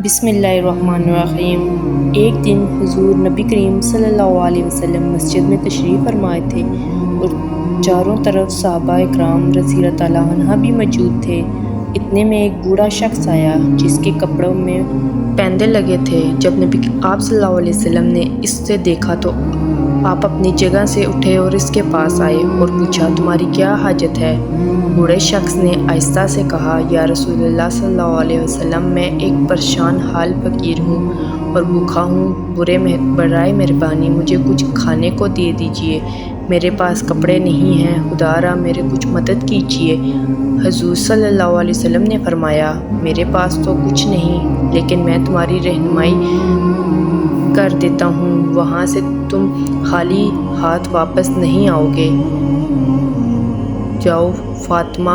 بسم اللہ الرحمن الرحیم۔ ایک دن حضور نبی کریم صلی اللہ علیہ وسلم مسجد میں تشریف فرمائے تھے اور چاروں طرف صحابہ اکرام رضی اللہ تعالیٰ عنہ بھی موجود تھے۔ اتنے میں ایک بوڑھا شخص آیا جس کے کپڑوں میں پہندے لگے تھے۔ جب نبی آپ صلی اللہ علیہ وسلم نے اس سے دیکھا تو آپ اپنی جگہ سے اٹھے اور اس کے پاس آئے اور پوچھا، تمہاری کیا حاجت ہے؟ بوڑھے شخص نے آہستہ سے کہا، یا رسول اللہ صلی اللہ علیہ وسلم، میں ایک پریشان حال فقیر ہوں اور بھوکا ہوں، برائے مہربانی مجھے کچھ کھانے کو دے دیجیے، میرے پاس کپڑے نہیں ہیں، خدا را میرے کچھ مدد کیجیے۔ حضور صلی اللہ علیہ وسلم نے فرمایا، میرے پاس تو کچھ نہیں، لیکن میں تمہاری رہنمائی کر دیتا ہوں، وہاں سے تم خالی ہاتھ واپس نہیں آؤ گے۔ جاؤ فاطمہ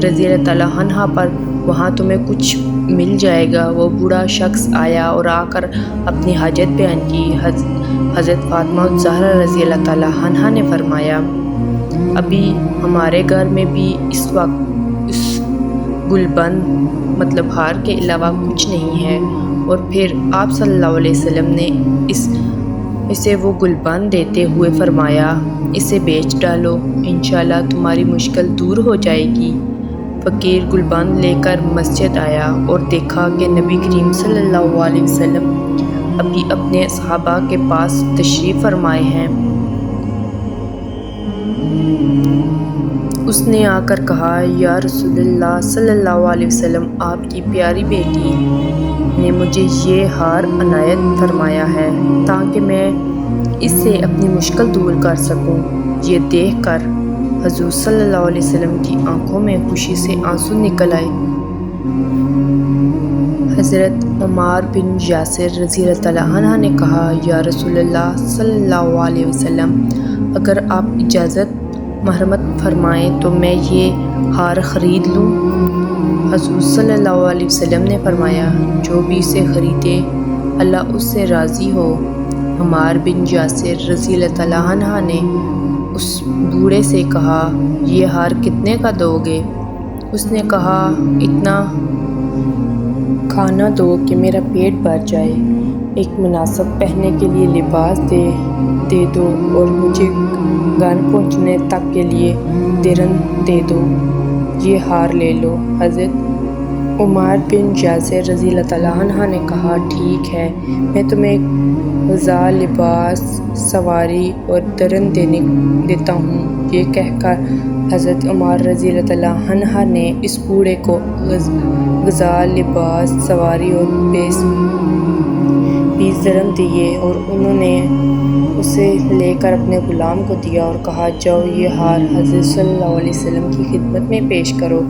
رضی اللہ تعالیٰ عنہا پر، وہاں تمہیں کچھ مل جائے گا۔ وہ بوڑھا شخص آیا اور آ کر اپنی حاجت بیان کی۔ حضرت فاطمہ الزہرا رضی اللہ تعالیٰ عنہا نے فرمایا، ابھی ہمارے گھر میں بھی اس وقت اس گلبند ہار کے علاوہ کچھ نہیں ہے۔ اور پھر آپ صلی اللہ علیہ وسلم نے اسے وہ گلبند دیتے ہوئے فرمایا، اسے بیچ ڈالو، انشاءاللہ تمہاری مشکل دور ہو جائے گی۔ فقیر گلبند لے کر مسجد آیا اور دیکھا کہ نبی کریم صلی اللہ علیہ وسلم ابھی اپنے صحابہ کے پاس تشریف فرمائے ہیں۔ اس نے آ کر کہا، یا رسول اللہ صلی اللہ علیہ وسلم، آپ کی پیاری بیٹی نے مجھے یہ ہار عنایت فرمایا ہے تاکہ میں اس سے اپنی مشکل دور کر سکوں۔ یہ دیکھ کر حضور صلی اللہ علیہ وسلم کی آنکھوں میں خوشی سے آنسو نکل آئے۔ حضرت عمار بن یاسر رضی اللہ تعالیٰ عنہ نے کہا، یا رسول اللہ صلی اللہ علیہ وسلم، اگر آپ اجازت مرحمت فرمائیں تو میں یہ ہار خرید لوں؟ حضور صلی اللہ علیہ وسلم نے فرمایا، جو بھی اسے خریدے اللہ اس سے راضی ہو۔ عمار بن یاسر رضی اللہ تعالیٰ عنہ نے اس بوڑھے سے کہا، یہ ہار کتنے کا دو گے؟ اس نے کہا، اتنا کھانا دو کہ میرا پیٹ بھر جائے، ایک مناسب پہننے کے لیے لباس دے دو اور مجھے گھر پہنچنے تک کے لیے درہم دے دو، یہ ہار لے لو۔ حضرت عمار بن یاسر رضی اللہ تعالیٰ عنہ نے کہا، ٹھیک ہے، میں تمہیں غذا، لباس، سواری اور درہم دیتا ہوں۔ یہ کہہ کر حضرت عمار رضی اللہ تعالیٰ عنہ نے اس بوڑھے کو غذا، لباس، سواری اور 20 درہم دیے اور انہوں نے اسے لے کر اپنے غلام کو دیا اور کہا، جاؤ یہ ہار حضرت صلی اللہ علیہ وسلم کی خدمت میں پیش کرو،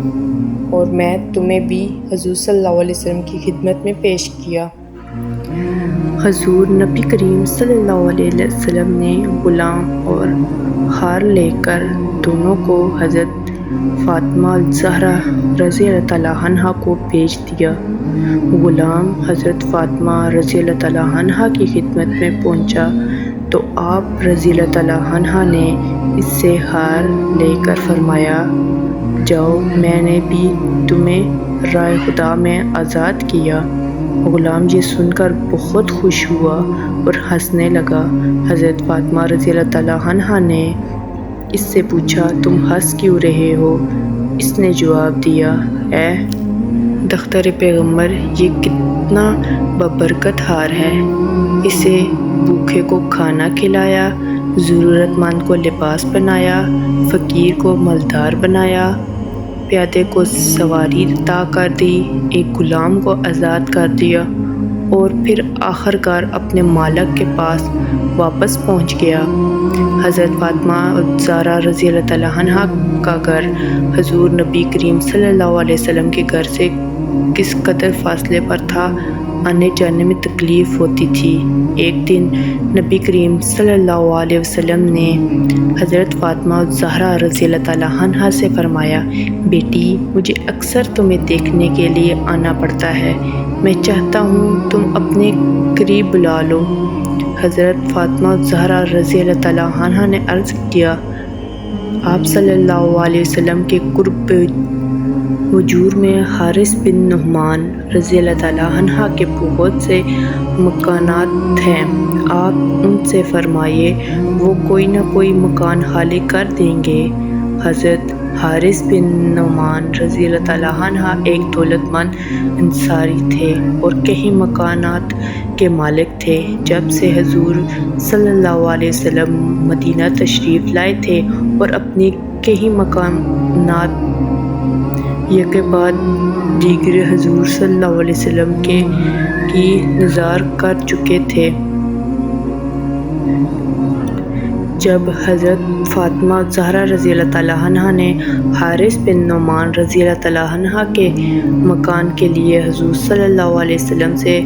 اور میں تمہیں بھی حضور صلی اللہ علیہ وسلم کی خدمت میں پیش کیا۔ حضور نبی کریم صلی اللہ علیہ وسلم نے غلام اور ہار لے کر دونوں کو حضرت فاطمہ الزہرا رضی اللہ تعالیٰ عنہا کو بھیج دیا۔ غلام حضرت فاطمہ رضی اللہ تعالیٰ عنہا کی خدمت میں پہنچا تو آپ رضی اللہ تعالیٰ عنہا نے اس سے ہار لے کر فرمایا، جاؤ میں نے بھی تمہیں رائے خدا میں آزاد کیا۔ غلام یہ سن کر بہت خوش ہوا اور ہنسنے لگا۔ حضرت فاطمہ رضی اللہ تعالیٰ عنہا نے اس سے پوچھا، تم ہنس کیوں رہے ہو؟ اس نے جواب دیا، اے دختر پیغمبر، یہ کتنا بابرکت ہار ہے، اسے بھوکے کو کھانا کھلایا، ضرورت مند کو لباس بنایا، فقیر کو مالدار بنایا، پیادے کو سواری عطا کر دی، ایک غلام کو آزاد کر دیا اور پھر آخرکار اپنے مالک کے پاس واپس پہنچ گیا۔ حضرت فاطمہ الزہرا رضی اللہ تعالیٰ عنہا کا گھر حضور نبی کریم صلی اللہ علیہ وسلم کے گھر سے کس قدر فاصلے پر تھا، آنے جانے میں تکلیف ہوتی تھی۔ ایک دن نبی کریم صلی اللہ علیہ وسلم نے حضرت فاطمہ الزہرا رضی اللہ تعالیٰ عنہا سے فرمایا، بیٹی مجھے اکثر تمہیں دیکھنے کے لیے آنا پڑتا ہے، میں چاہتا ہوں تم اپنے قریب بلا لو۔ حضرت فاطمہ الزہرا رضی اللہ تعالیٰ عنہا نے عرض کیا، آپ صلی اللہ علیہ وسلم کے قرب حجور میں حارث بن نعمان رضی اللہ تعالیٰ عنہ کے بہت سے مکانات ہیں، آپ ان سے فرمائیے وہ کوئی نہ کوئی مکان خالی کر دیں گے۔ حضرت حارث بن نعمان رضی اللہ تعالیٰ عنہ ایک دولت مند انصاری تھے اور کئی مکانات کے مالک تھے۔ جب سے حضور صلی اللہ علیہ وسلم مدینہ تشریف لائے تھے اور اپنی کئی مکانات یکے بعد دیگر حضور صلی اللہ علیہ وسلم کی نظار کر چکے تھے، جب حضرت فاطمہ زہرا رضی اللہ تعالیٰ عنہ نے حارث بن نعمان رضی اللہ تعالیٰ عنہ کے مکان کے لیے حضور صلی اللہ علیہ وسلم سے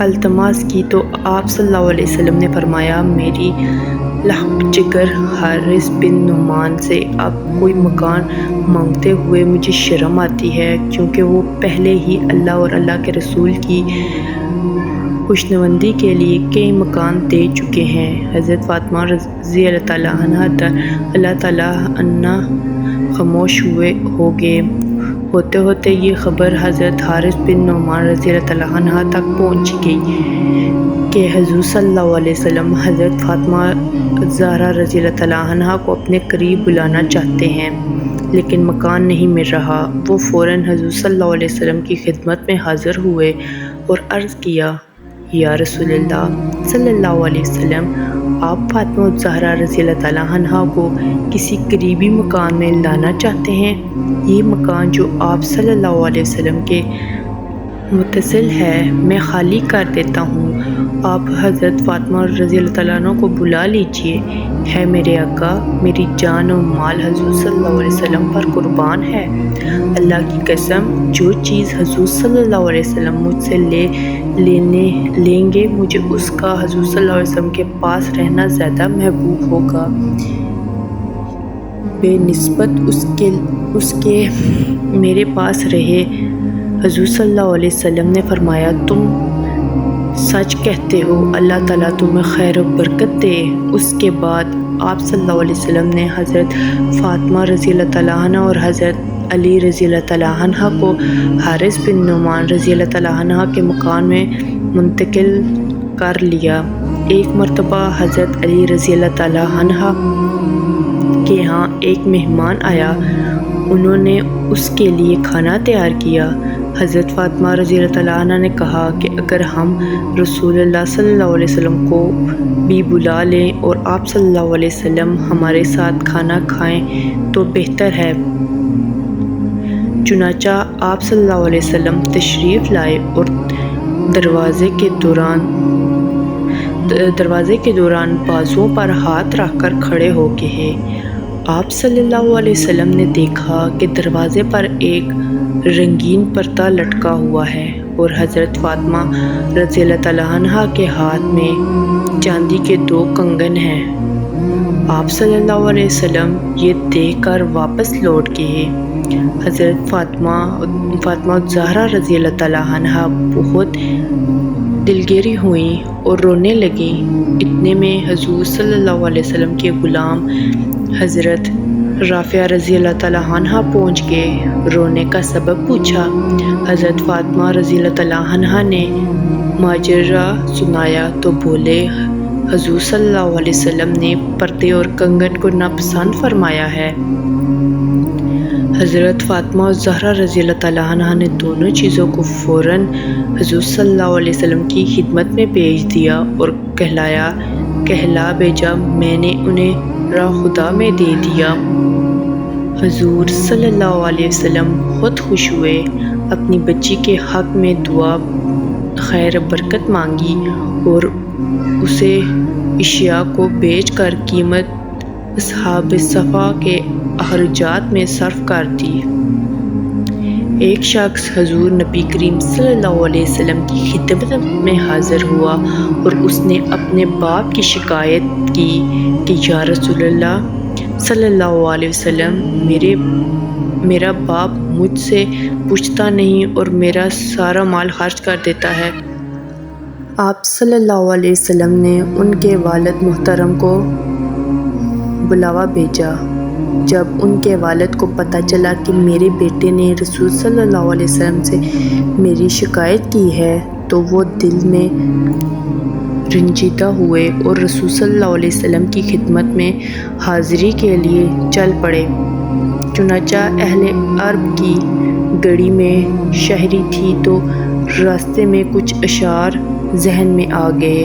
التماس کی تو آپ صلی اللہ علیہ وسلم نے فرمایا، میری لحم جگر حارث بن نعمان سے اب کوئی مکان مانگتے ہوئے مجھے شرم آتی ہے، کیونکہ وہ پہلے ہی اللہ اور اللہ کے رسول کی خوشنودی کے لیے کئی مکان دے چکے ہیں۔ حضرت فاطمہ رضی اللہ تعالیٰ عنہ خاموش ہو گئے۔ ہوتے ہوتے یہ خبر حضرت حارث بن نعمان رضی اللہ تعالیٰ عنہ تک پہنچ گئی کہ حضور صلی اللہ علیہ وسلم حضرت فاطمہ زہرا رضی اللہ تعالیٰ عنہ کو اپنے قریب بلانا چاہتے ہیں، لیکن مکان نہیں مل رہا۔ وہ فوراً حضور صلی اللہ علیہ وسلم کی خدمت میں حاضر ہوئے اور عرض کیا، یا رسول اللہ صلی اللہ علیہ وسلم، آپ فاطمہ زہرا رضی اللہ تعالیٰ عنہ کو کسی قریبی مکان میں لانا چاہتے ہیں؟ یہ مکان جو آپ صلی اللہ علیہ وسلم کے متصل ہے میں خالی کر دیتا ہوں، آپ حضرت فاطمہ رضی اللہ تعالیٰ عنہ کو بلا لیجئے۔ ہے میرے آقا، میری جان و مال حضور صلی اللہ علیہ وسلم پر قربان ہے۔ اللہ کی قسم، جو چیز حضور صلی اللہ علیہ وسلم مجھ سے لیں گے، مجھے اس کا حضور صلی اللہ علیہ وسلم کے پاس رہنا زیادہ محبوب ہوگا بہ نسبت اس کے میرے پاس رہے۔ حضور صلی اللہ علیہ وسلم نے فرمایا، تم سچ کہتے ہو، اللہ تعالیٰ تمہیں خیر و برکت دے۔ اس کے بعد آپ صلی اللہ علیہ وسلم نے حضرت فاطمہ رضی اللہ تعالیٰ عنہ اور حضرت علی رضی اللہ تعالیٰ عنہ کو حارث بن نعمان رضی اللہ تعالیٰ عنہ کے مکان میں منتقل کر لیا۔ ایک مرتبہ حضرت علی رضی اللہ تعالیٰ عنہ کے ہاں ایک مہمان آیا، انہوں نے اس کے لیے کھانا تیار کیا۔ حضرت فاطمہ رضی اللہ تعالیٰ عنہ نے کہا کہ اگر ہم رسول اللہ صلی اللہ علیہ وسلم کو بھی بلا لیں اور آپ صلی اللہ علیہ وسلم ہمارے ساتھ کھانا کھائیں تو بہتر ہے۔ چنانچہ آپ صلی اللہ علیہ وسلم تشریف لائے اور دروازے کے دوران بازوؤں پر ہاتھ رکھ کر کھڑے ہو گئے۔ آپ صلی اللہ علیہ وسلم نے دیکھا کہ دروازے پر ایک رنگین پردہ لٹکا ہوا ہے اور حضرت فاطمہ رضی اللہ تعالیٰ عنہ کے ہاتھ میں چاندی کے 2 کنگن ہیں۔ آپ صلی اللہ علیہ وسلم یہ دیکھ کر واپس لوٹ گئے۔ حضرت فاطمہ زہرا رضی اللہ تعالیٰ عنہ بہت دلگیری ہوئیں اور رونے لگیں۔ اتنے میں حضور صلی اللہ علیہ وسلم کے غلام حضرت رافعہ رضی اللہ تعالیٰ عنہ پہنچ گئے۔ رونے کا سبب پوچھا۔ حضرت فاطمہ رضی اللہ تعالیٰ عنہ نے ماجرا سنایا تو بولے، حضور صلی اللہ علیہ وسلم نے پردے اور کنگن کو ناپسند فرمایا ہے۔ حضرت فاطمہ زہرا رضی اللہ تعالیٰ عنہ نے دونوں چیزوں کو فوراً حضور صلی اللہ علیہ وسلم کی خدمت میں بھیج دیا اور کہلا بھیجا، میں نے انہیں راہ خدا میں دے دیا۔ حضور صلی اللہ علیہ وسلم بہت خوش ہوئے، اپنی بچی کے حق میں دعا خیر برکت مانگی اور اسے اشیاء کو بیچ کر قیمت اصحاب صفا کے اخراجات میں صرف کر دی۔ ایک شخص حضور نبی کریم صلی اللہ علیہ وسلم کی خدمت میں حاضر ہوا اور اس نے اپنے باپ کی شکایت کی کہ یا رسول اللہ صلی اللہ علیہ وسلم، میرا باپ مجھ سے پوچھتا نہیں اور میرا سارا مال خرچ کر دیتا ہے۔ آپ صلی اللہ علیہ وسلم نے ان کے والد محترم کو بلاوا بھیجا جب ان کے والد کو پتہ چلا کہ میرے بیٹے نے رسول صلی اللہ علیہ وسلم سے میری شکایت کی ہے تو وہ دل میں رنجیدہ ہوئے اور رسول صلی اللہ علیہ وسلم کی خدمت میں حاضری کے لیے چل پڑے۔ چنانچہ اہل عرب کی گڑی میں شہری تھی تو راستے میں کچھ اشعار ذہن میں آ گئے۔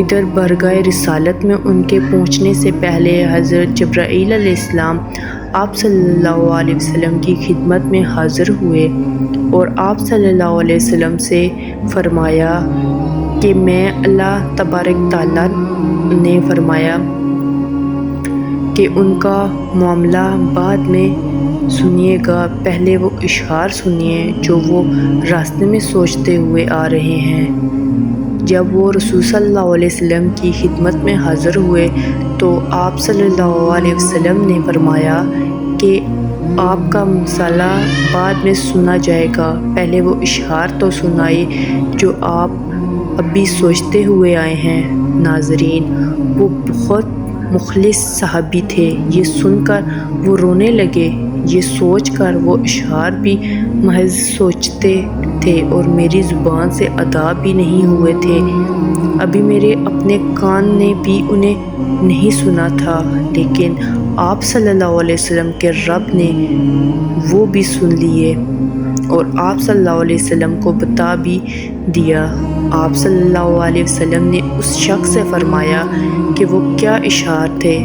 ادھر برگاہ رسالت میں ان کے پہنچنے سے پہلے حضرت جبرائیل علیہ السلام آپ صلی اللہ علیہ وسلم کی خدمت میں حاضر ہوئے اور آپ صلی اللہ علیہ وسلم سے فرمایا کہ میں اللہ تبارک تعالیٰ نے فرمایا کہ ان کا معاملہ بعد میں سنیے گا، پہلے وہ اشعار سنیے جو وہ راستے میں سوچتے ہوئے آ رہے ہیں۔ جب وہ رسول صلی اللہ علیہ وسلم کی خدمت میں حاضر ہوئے تو آپ صلی اللہ علیہ وسلم نے فرمایا کہ آپ کا مسئلہ بعد میں سنا جائے گا، پہلے وہ اشعار تو سنائے جو آپ ابھی سوچتے ہوئے آئے ہیں۔ ناظرین، وہ بہت مخلص صحابی تھے۔ یہ سن کر وہ رونے لگے۔ یہ سوچ کر وہ اشعار بھی محض سوچتے تھے اور میری زبان سے ادا بھی نہیں ہوئے تھے، ابھی میرے اپنے کان نے بھی انہیں نہیں سنا تھا، لیکن آپ صلی اللہ علیہ وسلم کے رب نے وہ بھی سن لیے اور آپ صلی اللہ علیہ وسلم کو بتا بھی دیا۔ آپ صلی اللہ علیہ وسلم نے اس شخص سے فرمایا کہ وہ کیا اشعار تھے،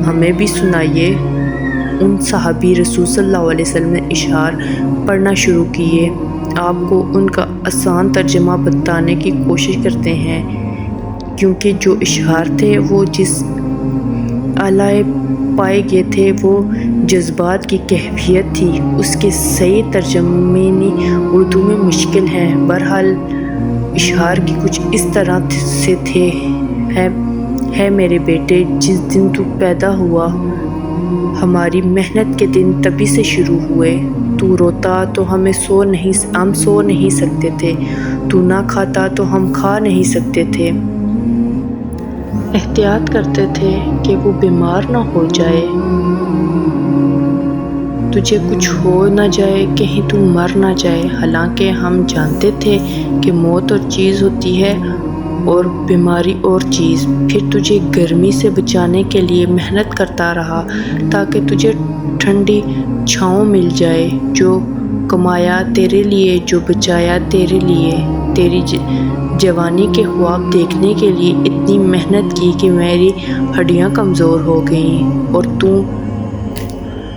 ہمیں بھی سنائیے۔ ان صحابی رسول صلی اللہ علیہ وسلم نے اشعار پڑھنا شروع کیے۔ آپ کو ان کا آسان ترجمہ بتانے کی کوشش کرتے ہیں، کیونکہ جو اشعار تھے وہ جس اعلیٰ پائے گئے تھے وہ جذبات کی کیفیت تھی۔ اس کے صحیح ترجمے اردو میں مشکل ہیں۔ بہرحال اشعار کی کچھ اس طرح سے تھے: ہے میرے بیٹے، جس دن تو پیدا ہوا ہماری محنت کے دن تبھی سے شروع ہوئے۔ تو روتا تو ہم سو نہیں سکتے تھے، تو نہ کھاتا تو ہم کھا نہیں سکتے تھے، احتیاط کرتے تھے کہ وہ بیمار نہ ہو جائے، تجھے کچھ ہو نہ جائے، کہیں تو مر نہ جائے، حالانکہ ہم جانتے تھے کہ موت اور چیز ہوتی ہے اور بیماری اور چیز۔ پھر تجھے گرمی سے بچانے کے لیے محنت کرتا رہا تاکہ تجھے ٹھنڈی چھاؤں مل جائے، جو کمایا تیرے لیے، جو بچایا تیرے لیے، تیری جوانی کے خواب دیکھنے کے لیے اتنی محنت کی کہ میری ہڈیاں کمزور ہو گئیں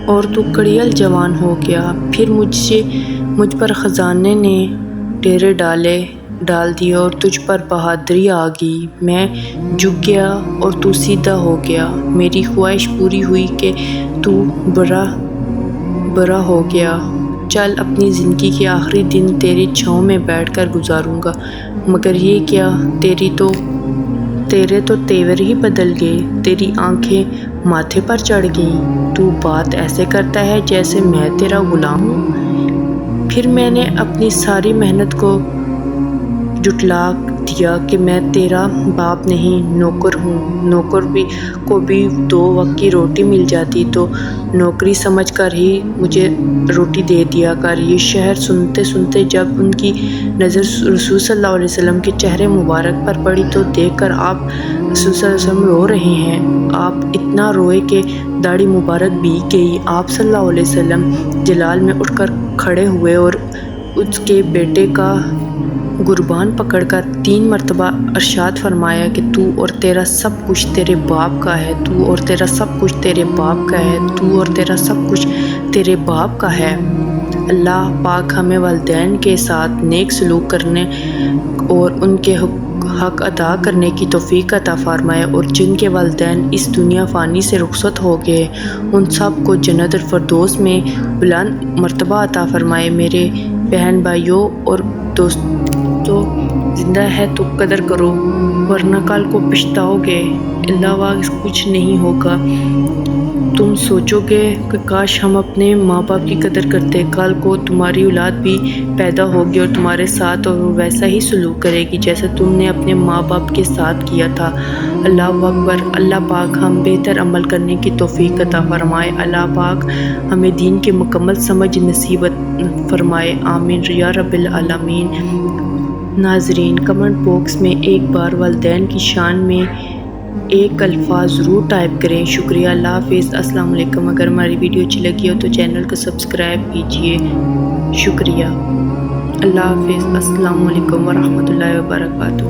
اور تو کڑیل جوان ہو گیا۔ پھر مجھ پر خزانے نے ڈیرے ڈال دیے اور تجھ پر بہادری آ گئی، میں جھک گیا اور تو سیدھا ہو گیا، میری خواہش پوری ہوئی کہ تو برا ہو گیا۔ چل، اپنی زندگی کے آخری دن تیری چھاؤں میں بیٹھ کر گزاروں گا، مگر یہ کیا، تیرے تو تیور ہی بدل گئے، تیری آنکھیں ماتھے پر چڑھ گئیں، تو بات ایسے کرتا ہے جیسے میں تیرا غلام ہوں۔ پھر میں نے اپنی ساری محنت کو جھٹلا دیا کہ میں تیرا باپ نہیں، نوکر ہوں۔ نوکر کو بھی 2 وقت کی روٹی مل جاتی تو نوکری سمجھ کر ہی مجھے روٹی دے دیا کر۔ یہ شعر سنتے سنتے جب ان کی نظر رسول صلی اللہ علیہ وسلم کے چہرے مبارک پر پڑی تو دیکھ کر آپ رسول صلی اللہ علیہ وسلم رو رہے ہیں۔ آپ اتنا روئے کہ داڑھی مبارک بھیگ گئی۔ آپ صلی اللہ علیہ وسلم جلال میں اٹھ کر کھڑے ہوئے اور اس کے بیٹے کا گربان پکڑ کر 3 مرتبہ ارشاد فرمایا کہ تو اور تیرا سب کچھ تیرے باپ کا ہے، تو اور تیرا سب کچھ تیرے باپ کا ہے، تو اور تیرا سب کچھ تیرے باپ کا ہے۔ اللہ پاک ہمیں والدین کے ساتھ نیک سلوک کرنے اور ان کے حق ادا کرنے کی توفیق عطا فرمائے، اور جن کے والدین اس دنیا فانی سے رخصت ہو گئے ان سب کو جنت الفردوس میں بلند مرتبہ عطا فرمائے۔ میرے بہن بھائیوں اور دوستوں، زندہ ہے تو قدر کرو ورنہ کل کو پچھتاؤ گے، اللہ واغ کچھ نہیں ہوگا۔ تم سوچو گے کہ کاش ہم اپنے ماں باپ کی قدر کرتے، کل کو تمہاری اولاد بھی پیدا ہوگی اور تمہارے ساتھ اور وہ ویسا ہی سلوک کرے گی جیسا تم نے اپنے ماں باپ کے ساتھ کیا تھا۔ اللہ اکبر۔ اللہ پاک ہم بہتر عمل کرنے کی توفیق عطا فرمائے۔ اللہ پاک ہمیں دین کی مکمل سمجھ نصیب فرمائے، آمین یا رب العالمین۔ ناظرین، کمنٹ باکس میں ایک بار والدین کی شان میں ایک الفاظ ضرور ٹائپ کریں۔ شکریہ۔ اللہ حافظ۔ السلام علیکم۔ اگر ہماری ویڈیو اچھی لگی ہو تو چینل کو سبسکرائب کیجیے۔ شکریہ۔ اللہ حافظ۔ السلام علیکم ورحمۃ اللہ وبرکاتہ۔